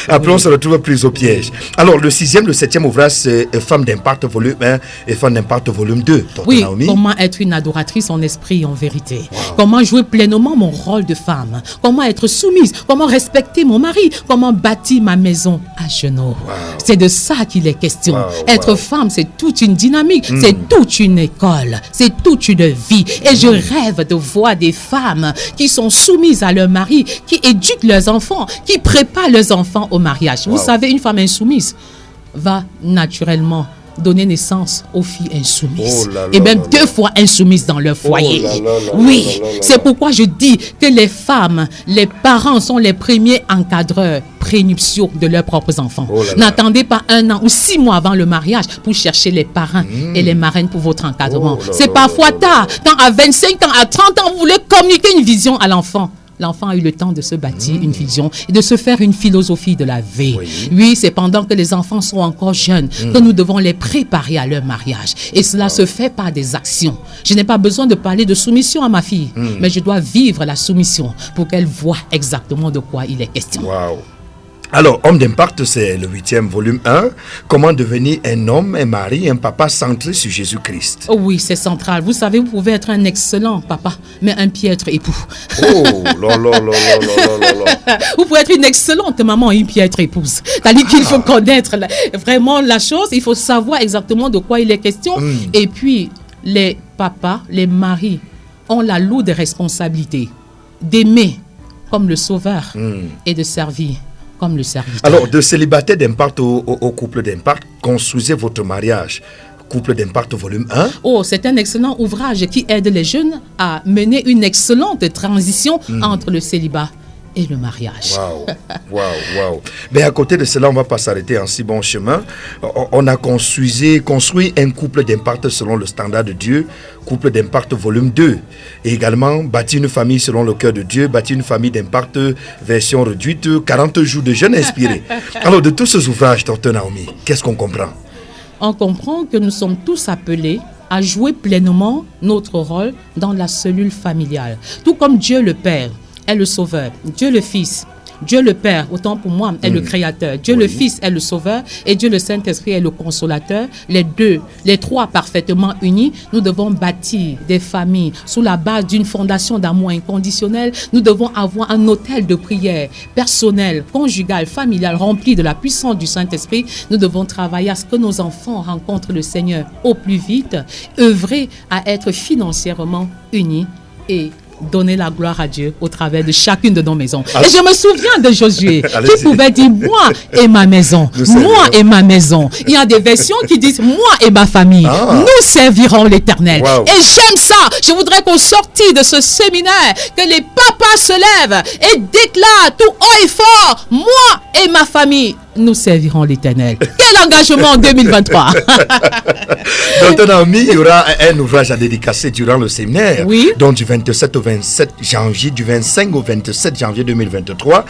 Après, on se retrouve pris au piège. Alors, le 6e, le 7e ouvrage, c'est Femme d'impact volume 1 et Femme d'impact volume 2. Naomi. Comment être une adoratrice en esprit et en vérité. Comment jouer pleinement mon rôle de femme. Comment être soumise. Comment respecter mon mari. Comment bâtir ma maison à genoux. C'est de ça qu'il est question. Être femme, c'est toute une dynamique. C'est toute une école. C'est toute une vie. Et je rêve de voir des femmes qui sont soumises à leur mari, qui éduquent leurs enfants, qui préparent leurs enfants au mariage. Vous savez, une femme insoumise va naturellement donner naissance aux filles insoumises. Et même 2 fois insoumises dans leur foyer. C'est pourquoi je dis que les femmes, les parents sont les premiers encadreurs prénuptiaux de leurs propres enfants. N'attendez pas 1 an ou 6 mois avant le mariage pour chercher les parrains et les marraines pour votre encadrement. C'est parfois tard, quand à 25 ans, à 30 ans, vous voulez communiquer une vision à l'enfant. L'enfant a eu le temps de se bâtir une vision et de se faire une philosophie de la vie. Oui, c'est pendant que les enfants sont encore jeunes que nous devons les préparer à leur mariage. Et cela se fait par des actions. Je n'ai pas besoin de parler de soumission à ma fille, mais je dois vivre la soumission pour qu'elle voie exactement de quoi il est question. Alors, Homme d'impact, c'est le 8e volume 1. Comment devenir un homme, un mari, un papa centré sur Jésus-Christ. Oui, c'est central. Vous savez, vous pouvez être un excellent papa, mais un piètre époux. Vous pouvez être une excellente maman et une piètre épouse. C'est-à-dire qu'il faut connaître vraiment la chose. Il faut savoir exactement de quoi il est question. Et puis, les papas, les maris ont la lourde responsabilité d'aimer comme le sauveur et de servir comme le serviteur. Alors, de célibataire d'impact au couple d'impact, construisez votre mariage. Couple d'impact volume 1. C'est un excellent ouvrage qui aide les jeunes à mener une excellente transition entre le célibat et le mariage. Mais à côté de cela, on ne va pas s'arrêter en si bon chemin. On a construit un couple d'impact selon le standard de Dieu, couple d'impact volume 2. Et également, bâtir une famille selon le cœur de Dieu, bâtir une famille d'impact version réduite, 40 jours de jeûne inspiré. Alors, de tous ces ouvrages, Dr Naomi, qu'est-ce qu'on comprend? On comprend que nous sommes tous appelés à jouer pleinement notre rôle dans la cellule familiale. Tout comme Dieu le Père est le Sauveur, Dieu le Fils Dieu le Père, autant pour moi, est le Créateur. Dieu le Fils est le Sauveur et Dieu le Saint-Esprit est le Consolateur. Les trois parfaitement unis, nous devons bâtir des familles sous la base d'une fondation d'amour inconditionnel. Nous devons avoir un autel de prière personnel, conjugal, familial, rempli de la puissance du Saint-Esprit. Nous devons travailler à ce que nos enfants rencontrent le Seigneur au plus vite, œuvrer à être financièrement unis et donner la gloire à Dieu au travers de chacune de nos maisons. Et je me souviens de Josué qui pouvait dire moi et ma maison, moi et ma maison. Il y a des versions qui disent moi et ma famille, nous servirons l'Éternel. Wow. Et j'aime ça. Je voudrais qu'au sortir de ce séminaire, que les papas se lèvent et déclarent tout haut et fort, moi et ma famille, nous servirons l'Éternel. Quel engagement en 2023. Donc, Naomi, il y aura un ouvrage à dédicacer durant le séminaire. Oui. Donc, du 27 au 27 janvier, du 25 au 27 janvier 2023.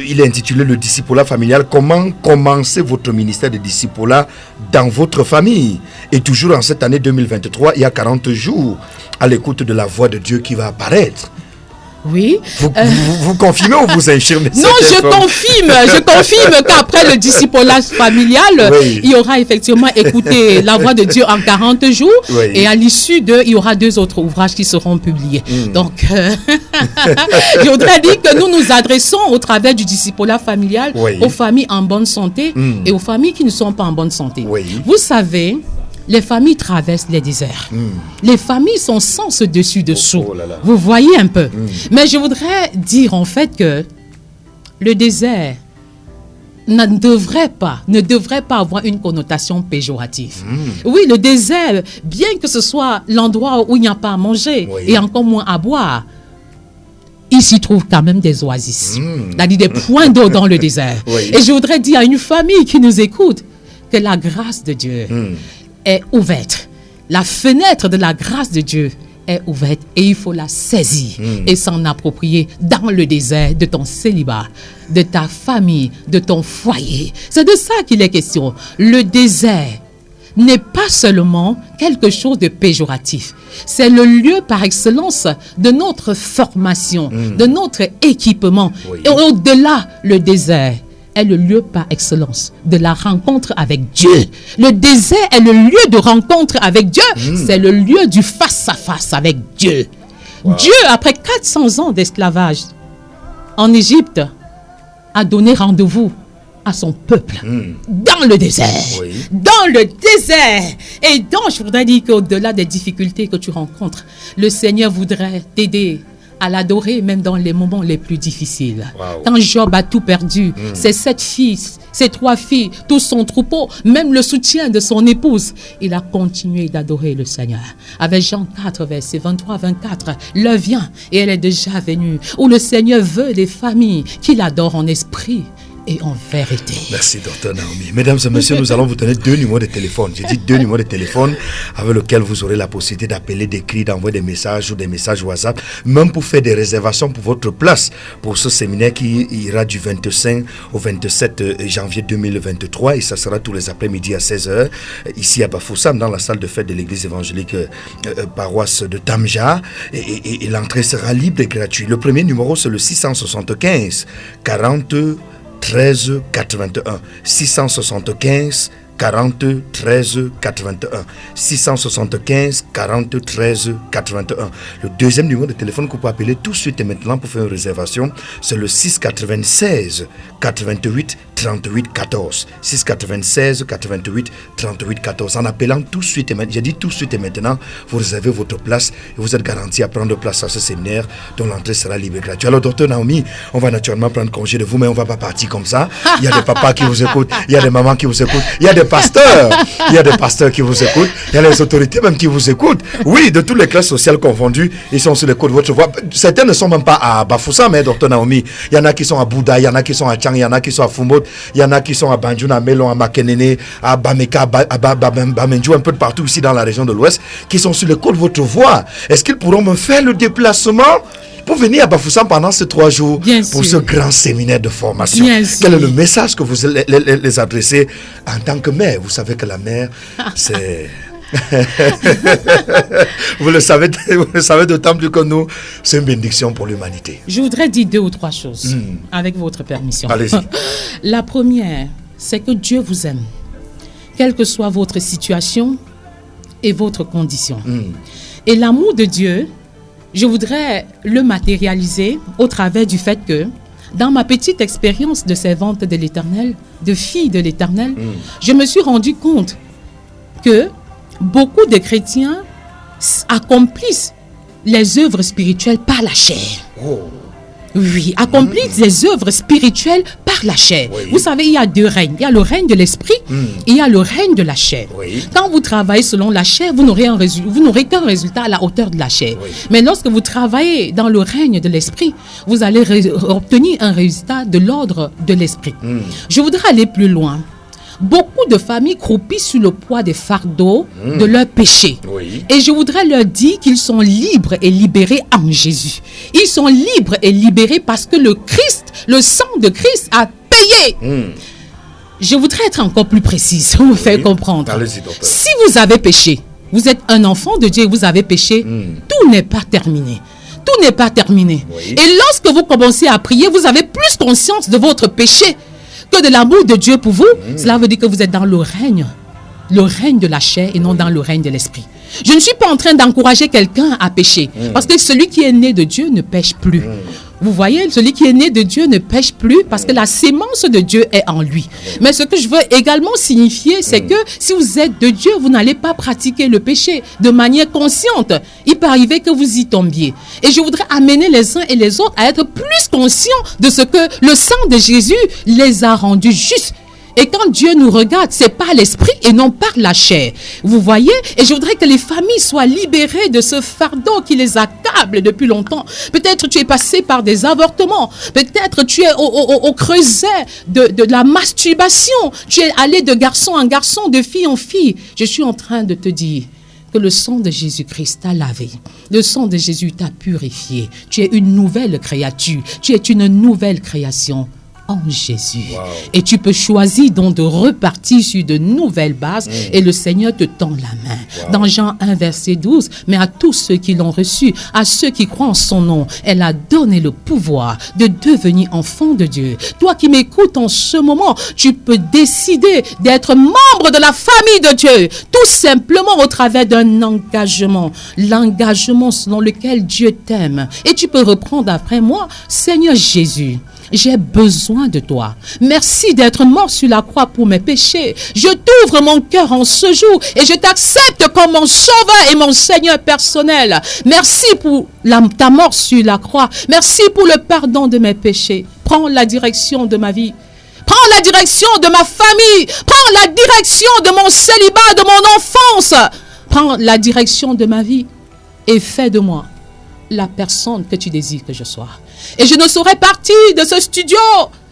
Il est intitulé Le discipulat familial. Comment commencer votre ministère de discipulat dans votre famille? Et toujours en cette année 2023, il y a 40 jours à l'écoute de la voix de Dieu qui va apparaître. Oui. Vous confirmez ou vous infirmez? Non, je confirme qu'après le discipulat familial, il y aura effectivement écouté la voix de Dieu en 40 jours et à l'issue il y aura 2 autres ouvrages qui seront publiés. Donc, je voudrais dire que nous nous adressons au travers du discipulat familial aux familles en bonne santé et aux familles qui ne sont pas en bonne santé. Vous savez, les familles traversent les déserts. Les familles sont sans dessus-dessous. Vous voyez un peu. Mais je voudrais dire en fait que le désert ne devrait pas avoir une connotation péjorative. Oui, le désert, bien que ce soit l'endroit où il n'y a pas à manger et encore moins à boire, il s'y trouve quand même des oasis. C'est-à-dire des points d'eau dans le désert. Et je voudrais dire à une famille qui nous écoute que la grâce de Dieu est ouverte. La fenêtre de la grâce de Dieu est ouverte et il faut la saisir et s'en approprier dans le désert de ton célibat, de ta famille, de ton foyer. C'est de ça qu'il est question. Le désert n'est pas seulement quelque chose de péjoratif. C'est le lieu par excellence de notre formation, de notre équipement. Et au-delà, le désert est le lieu par excellence de la rencontre avec Dieu. Le désert est le lieu de rencontre avec Dieu. C'est le lieu du face-à-face avec Dieu. Dieu, après 400 ans d'esclavage en Égypte, a donné rendez-vous à son peuple dans le désert. Dans le désert. Et donc, je voudrais dire qu'au-delà des difficultés que tu rencontres, le Seigneur voudrait t'aider à l'adorer même dans les moments les plus difficiles. Quand Job a tout perdu, ses 7 fils, ses 3 filles, tout son troupeau, même le soutien de son épouse, il a continué d'adorer le Seigneur. Avec Jean 4, verset 23-24, l'heure vient et elle est déjà venue, où le Seigneur veut des familles qui l'adorent en esprit et en vérité. Merci, Dr Naomi. Mesdames et messieurs, nous allons vous donner 2 numéros de téléphone. J'ai dit 2 numéros de téléphone avec lesquels vous aurez la possibilité d'appeler, d'écrire, d'envoyer des messages ou des messages WhatsApp, même pour faire des réservations pour votre place pour ce séminaire qui ira du 25 au 27 janvier 2023 et ça sera tous les après-midi à 16h ici à Bafoussam dans la salle de fête de l'église évangélique paroisse de Tamja et l'entrée sera libre et gratuite. Le premier numéro c'est le 675 40 13 81 675 40 13 81 675 40 13 81. Le deuxième numéro de téléphone que vous pouvez appeler tout de suite et maintenant pour faire une réservation, c'est le 696 88 38 14 696 88 38 14. En appelant tout de suite et maintenant, j'ai dit tout de suite et maintenant, vous réservez votre place et vous êtes garanti à prendre place à ce séminaire dont l'entrée sera libre et gratuite. Alors, docteur Naomi, on va naturellement prendre congé de vous, mais on ne va pas partir comme ça. Il y a des papas qui vous écoutent, il y a des mamans qui vous écoutent, il y a des pasteurs, qui vous écoutent, il y a les autorités même qui vous écoutent. Oui, de toutes les classes sociales confondues, ils sont sur l'écoute de votre voix. Certains ne sont même pas à Bafoussam, mais docteur Naomi, il y en a qui sont à Bouddha, il y en a qui sont à Tchang, il y en a qui sont à Fumot, il y en a qui sont à Banjul, à Melon, à Makenene, à Bameka, à Bamenjou, un peu de partout ici dans la région de l'Ouest, qui sont sur l'écoute de votre voix. Est-ce qu'ils pourront me faire le déplacement pour venir à Bafoussam pendant ces 3 jours pour ce grand séminaire de formation? Quel est le message que vous les adressez en tant que mère? Vous savez que la mère, c'est Vous le savez d'autant plus que nous, c'est une bénédiction pour l'humanité. Je voudrais dire 2 ou 3 choses, avec votre permission. Allez-y. La première, c'est que Dieu vous aime, quelle que soit votre situation et votre condition. Et l'amour de Dieu, je voudrais le matérialiser au travers du fait que, dans ma petite expérience de servante de l'Éternel, de fille de l'Éternel, je me suis rendu compte que beaucoup de chrétiens accomplissent les œuvres spirituelles par la chair. Oh. Oui, accomplissent les œuvres spirituelles par la chair. Oui. Vous savez, il y a 2 règnes. Il y a le règne de l'esprit et il y a le règne de la chair. Oui. Quand vous travaillez selon la chair, vous n'aurez qu'un résultat à la hauteur de la chair. Oui. Mais lorsque vous travaillez dans le règne de l'esprit, vous allez obtenir un résultat de l'ordre de l'esprit. Je voudrais aller plus loin. Beaucoup de familles croupissent sous le poids des fardeaux de leurs péchés. Oui. Et je voudrais leur dire qu'ils sont libres et libérés en Jésus. Ils sont libres et libérés parce que le sang de Christ a payé. Je voudrais être encore plus précise pour vous faire comprendre. Allez-y, docteur. Si vous avez péché, vous êtes un enfant de Dieu et vous avez péché, tout n'est pas terminé. Tout n'est pas terminé. Oui. Et lorsque vous commencez à prier, vous avez plus conscience de votre péché que de l'amour de Dieu pour vous. Cela veut dire que vous êtes dans le règne de la chair et non dans le règne de l'esprit. Je ne suis pas en train d'encourager quelqu'un à pécher, parce que celui qui est né de Dieu ne pêche plus. Vous voyez, celui qui est né de Dieu ne pêche plus parce que la sémence de Dieu est en lui. Mais ce que je veux également signifier, c'est que si vous êtes de Dieu, vous n'allez pas pratiquer le péché de manière consciente. Il peut arriver que vous y tombiez. Et je voudrais amener les uns et les autres à être plus conscients de ce que le sang de Jésus les a rendus justes. Et quand Dieu nous regarde, c'est par l'esprit et non par la chair. Vous voyez? Et je voudrais que les familles soient libérées de ce fardeau qui les accable depuis longtemps. Peut-être tu es passé par des avortements. Peut-être tu es au creuset de la masturbation. Tu es allé de garçon en garçon, de fille en fille. Je suis en train de te dire que le sang de Jésus-Christ t'a lavé. Le sang de Jésus t'a purifié. Tu es une nouvelle créature. Tu es une nouvelle création en Jésus. Wow. Et tu peux choisir donc de repartir sur de nouvelles bases et le Seigneur te tend la main. Wow. Dans Jean 1 verset 12, mais à tous ceux qui l'ont reçu, à ceux qui croient en son nom, elle a donné le pouvoir de devenir enfant de Dieu. Toi qui m'écoutes en ce moment, tu peux décider d'être membre de la famille de Dieu, tout simplement au travers d'un engagement, l'engagement selon lequel Dieu t'aime. Et tu peux reprendre après moi, Seigneur Jésus, j'ai besoin de toi. Merci d'être mort sur la croix pour mes péchés. Je t'ouvre mon cœur en ce jour et je t'accepte comme mon sauveur et mon Seigneur personnel. Merci pour ta mort sur la croix. Merci pour le pardon de mes péchés. Prends la direction de ma vie. Prends la direction de ma famille. Prends la direction de mon célibat, de mon enfance. Prends la direction de ma vie et fais de moi la personne que tu désires que je sois. Et je ne saurais partir de ce studio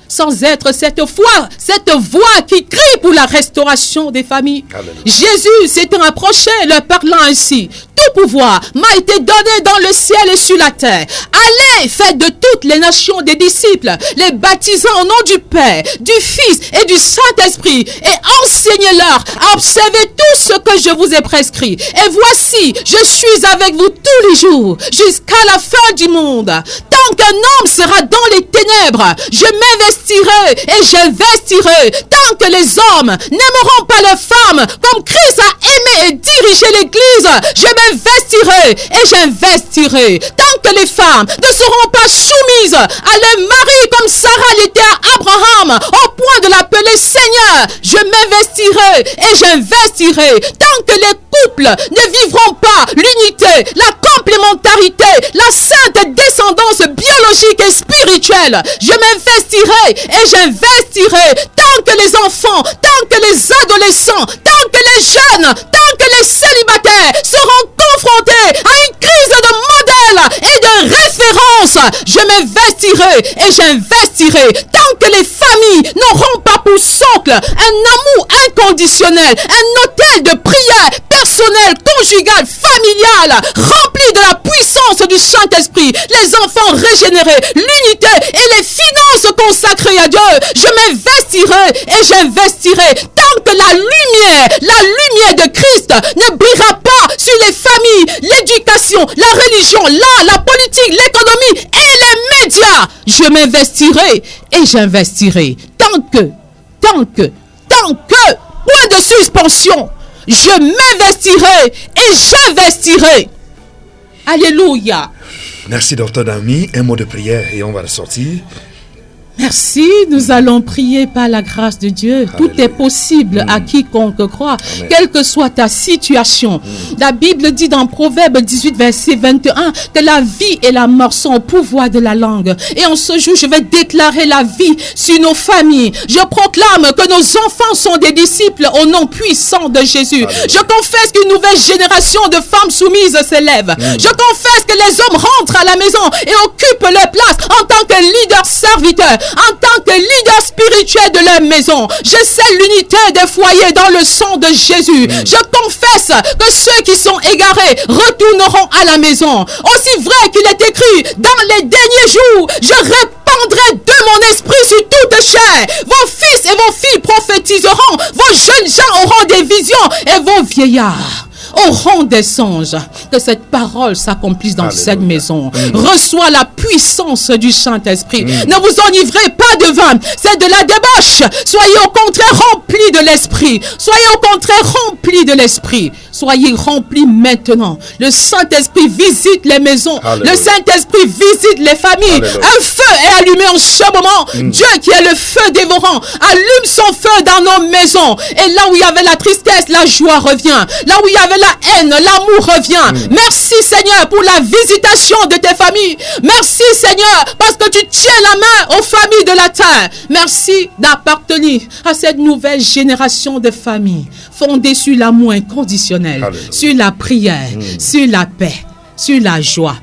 sans être cette voix qui crie pour la restauration des familles. Alléluia. Jésus s'étant approché, leur parlant ainsi: tout pouvoir m'a été donné dans le ciel et sur la terre. Allez, faites de toutes les nations des disciples, les baptisant au nom du Père, du Fils et du Saint-Esprit, et enseignez-leur à observer tout ce que je vous ai prescrit. Et voici, je suis avec vous tous les jours, jusqu'à la fin du monde. Tant qu'un homme sera dans les ténèbres, je m'investirai et j'investirai. Tant que les hommes n'aimeront pas leurs femmes comme Christ a aimé et dirigé l'Église, je m'investirai et j'investirai. Tant que les femmes ne seront pas soumises à leur mari comme Sarah l'était à Abraham, au point de l'appeler Seigneur, je m'investirai et j'investirai. Tant que les couples ne vivront pas l'unité, la complémentarité, la sainte descendance biologique et spirituelle, je m'investirai et j'investirai. Tant que les enfants, tant que les adolescents, tant que les jeunes, tant que les célibataires seront confrontés à une crise de modèle et de référence, je m'investirai et j'investirai. Tant que les familles n'auront pas pour socle un amour inconditionnel, un autel de prière personnel, conjugal, familial, rempli de la puissance du Saint-Esprit, les enfants régénérés, l'unité et les finances consacré à Dieu, je m'investirai et j'investirai. Tant que la lumière de Christ ne brillera pas sur les familles, l'éducation, la religion, l'art, la politique, l'économie et les médias, je m'investirai et j'investirai. Tant que, point de suspension, je m'investirai et j'investirai. Alléluia. Merci, docteur Nami. Un mot de prière et on va ressortir. Merci, nous allons prier par la grâce de Dieu. Alléluia. Tout est possible à quiconque croit, Amen. Quelle que soit ta situation. La Bible dit dans Proverbe 18, verset 21, que la vie et la mort sont au pouvoir de la langue. Et en ce jour, je vais déclarer la vie sur nos familles. Je proclame que nos enfants sont des disciples au nom puissant de Jésus. Alléluia. Je confesse qu'une nouvelle génération de femmes soumises s'élève. Je confesse que les hommes rentrent à la maison et occupent leur place en tant que leader serviteur, en tant que leader spirituel de leur maison. Je scelle l'unité des foyers dans le sang de Jésus. Je confesse que ceux qui sont égarés retourneront à la maison. Aussi vrai qu'il est écrit, dans les derniers jours, je répandrai de mon esprit sur toute chair. Vos fils et vos filles prophétiseront, vos jeunes gens auront des visions et vos vieillards auront des songes. Que cette parole s'accomplisse dans Alléluia. Cette maison. Reçois la puissance du Saint-Esprit. Ne vous enivrez pas de vin, c'est de la débauche. Soyez au contraire remplis de l'Esprit. Soyez au contraire remplis de l'Esprit. Soyez remplis maintenant. Le Saint-Esprit visite les maisons. Alléluia. Le Saint-Esprit visite les familles. Alléluia. Un feu est allumé en ce moment. Dieu qui est le feu dévorant allume son feu dans nos maisons. Et là où il y avait la tristesse, la joie revient. Là où il y avait la haine, l'amour revient. Merci Seigneur pour la visitation de tes familles. Merci Seigneur parce que tu tiens la main aux familles de la terre. Merci d'appartenir à cette nouvelle génération de familles fondée sur l'amour inconditionnel, Alléluia. Sur la prière, sur la paix, sur la joie.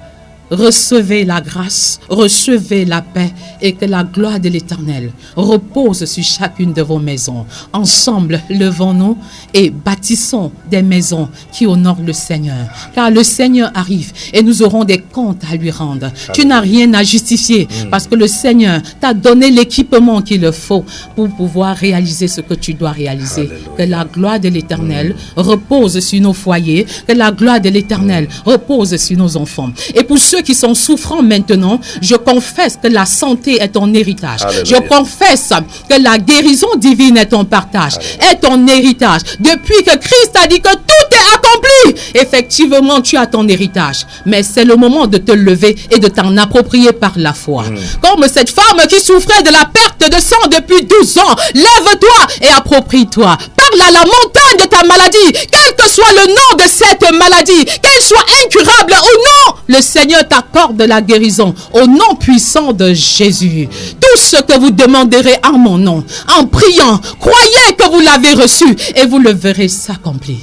Recevez la grâce, recevez la paix et que la gloire de l'Éternel repose sur chacune de vos maisons. Ensemble, levons-nous et bâtissons des maisons qui honorent le Seigneur. Car le Seigneur arrive et nous aurons des comptes à lui rendre. Tu n'as rien à justifier parce que le Seigneur t'a donné l'équipement qu'il faut pour pouvoir réaliser ce que tu dois réaliser. Alléluia. Que la gloire de l'Éternel repose sur nos foyers, que la gloire de l'Éternel repose sur nos enfants. Et pour ceux qui sont souffrants maintenant, je confesse que la santé est ton héritage. Alléluia. Je confesse que la guérison divine est ton partage, Alléluia. Est ton héritage. Depuis que Christ a dit que tout est accompli, effectivement tu as ton héritage. Mais c'est le moment de te lever et de t'en approprier par la foi. Comme cette femme qui souffrait de la perte de sang depuis 12 ans, lève-toi et approprie-toi. Parle à la montagne de ta maladie, quel que soit le nom de cette maladie, qu'elle soit incurable ou non, le Seigneur t'accorde la guérison au nom puissant de Jésus. Tout ce que vous demanderez en mon nom, en priant, croyez que vous l'avez reçu et vous le verrez s'accomplir.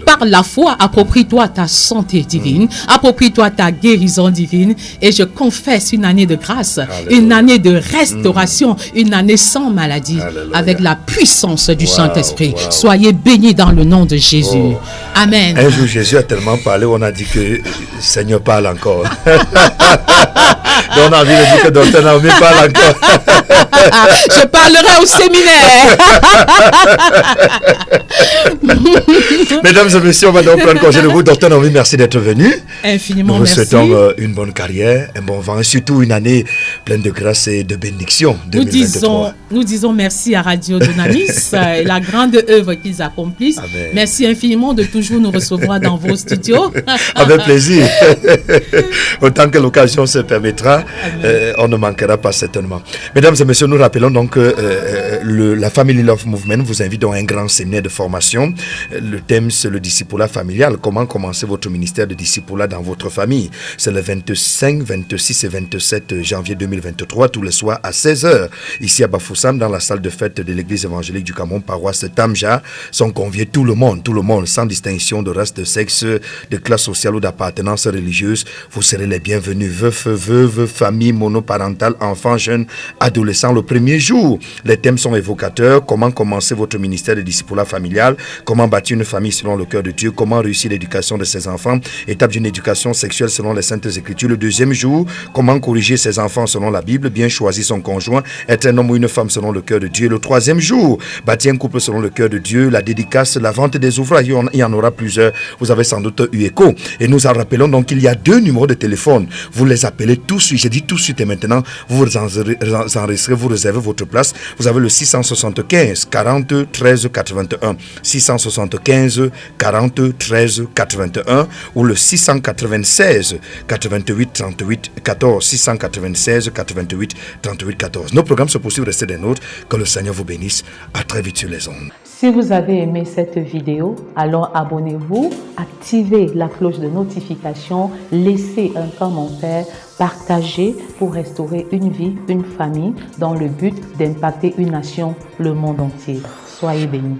Par la foi, approprie-toi ta santé divine, approprie-toi ta guérison divine et je confesse une année de grâce, Alléluia. Une année de restauration, une année sans maladie, Alléluia. Avec la puissance du Saint-Esprit. Soyez bénis dans le nom de Jésus. Amen. Un jour, Jésus a tellement parlé, on a dit que le Seigneur parle encore. Donc on a envie de dire que docteur Naomi parle encore. Je parlerai au séminaire. Mesdames et messieurs, on va donc prendre congé de vous. Docteur Naomi, merci d'être venu. Infiniment merci. Nous vous souhaitons une bonne carrière, un bon vent et surtout une année pleine de grâce et de bénédiction. Nous disons merci à Radio Dunamis et la grande œuvre qu'ils accomplissent. Amen. Merci infiniment de toujours nous recevoir dans vos studios. Avec plaisir. Autant que l'occasion se permettra, on ne manquera pas certainement. Mesdames et messieurs, nous rappelons donc que la Family Love Movement vous invite dans un grand séminaire de formation. Le thème, c'est le discipulat familial. Comment commencer votre ministère de discipulat dans votre famille? C'est le 25, 26 et 27 janvier 2023, tous les soirs à 16h. Ici à Bafoussam, dans la salle de fête de l'église évangélique du Cameroun, paroisse Tamja, sont conviés tout le monde, sans distinction de race, de sexe, de classe sociale ou d'appartenance religieuse. Vous serez les bienvenus. Veufs, veuves, familles monoparentales, enfants, jeunes, adolescents. Le premier jour, les thèmes sont sont évocateurs. Comment commencer votre ministère de discipulat familial? Comment bâtir une famille selon le cœur de Dieu? Comment réussir l'éducation de ses enfants? Étape d'une éducation sexuelle selon les Saintes Écritures. Le deuxième jour, comment corriger ses enfants selon la Bible? Bien choisir son conjoint, être un homme ou une femme selon le cœur de Dieu. Le troisième jour, bâtir un couple selon le cœur de Dieu. La dédicace, la vente des ouvrages, il y en aura plusieurs. Vous avez sans doute eu écho. Et nous en rappelons donc qu'il y a 2 numéros de téléphone. Vous les appelez tout de suite. J'ai dit tout de suite et maintenant, vous enregistrez, vous réservez votre place. Vous avez le 675 40 13 81. 675 40 13 81 ou le 696 88 38 14. 696 88 38 14. Nos programmes se poursuivent, restez des nôtres. Que le Seigneur vous bénisse. À très vite sur les ondes. Si vous avez aimé cette vidéo, alors abonnez-vous, activez la cloche de notification, laissez un commentaire, partagez pour restaurer une vie, une famille dans le but d'impacter une nation, le monde entier. Soyez bénis.